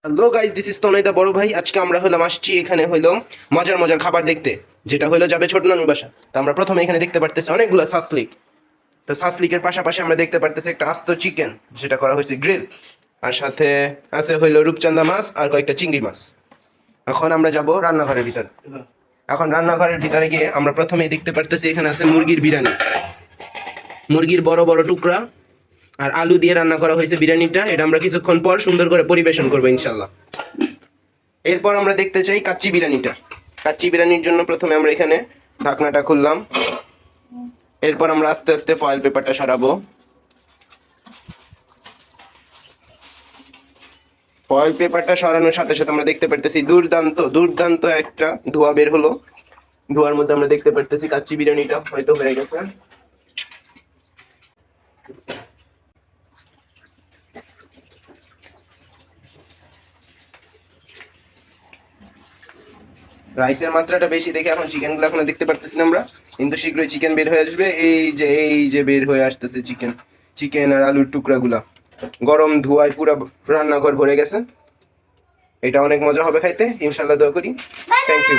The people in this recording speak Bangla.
হ্যালো গাইস, দিস ইজ তনয় দা বড় ভাই। আজকে আমরা আসছি এখানে মজার মজার খাবার দেখতে, যেটা যাবে ছোট নানুর বাসা। তো আমরা প্রথমে এখানে দেখতে পারতেছি অনেকগুলো সাসলিক। তো সাসলিকের পাশাপাশি আমরা দেখতে পারতেছি একটা আস্ত চিকেন, যেটা করা হয়েছে গ্রিল। আর সাথে আছে রূপচাঁদা মাছ আর কয়েকটা চিংড়ি মাছ। এখন আমরা যাব রান্নাঘরের ভিতরে। এখন রান্নাঘরের ভিতরে গিয়ে আমরা প্রথমেই দেখতে পারতেছি এখানে আছে মুরগির বিরিয়ানি। মুরগির বড় বড় টুকরা আর আলু দিয়ে রান্না করা হয়েছে বিরিয়ানিটা। এটা আমরা কিছুক্ষণ পর সুন্দর করে পরিবেশন করবো ইনশাল্লাহ। এরপর আমরা দেখতে চাই কাচ্চি বিরিয়ানিটা। কাচ্চি বিরিয়ানির জন্য প্রথমে আমরা এখানে ঢাকনাটা খুললাম। এরপর আমরা আস্তে আস্তে ফয়েল পেপারটা সরাবো। ফয়েল পেপারটা সরানোর সাথে সাথে আমরা দেখতে পারতেছি দুর্দান্ত দুর্দান্ত একটা ধোঁয়া বের হলো। ধোঁয়ার মধ্যে আমরা দেখতে পারতেছি কাচ্চি বিরিয়ানিটা হয়তো হয়ে গেছে। রাইসের মাত্রাটা বেশি দেখে এখন চিকেনগুলো এখন দেখতে পারতেছি না আমরা, কিন্তু শীঘ্রই চিকেন বের হয়ে আসবে। এই যে বের হয়ে আসতেছে চিকেন। চিকেন আর আলুর টুকরাগুলা গরম ধোঁয়ায় পুরো রান্নাঘর ভরে গেছে। এটা অনেক মজা হবে খাইতে, ইনশাল্লাহ দোয়া করি। Thank you.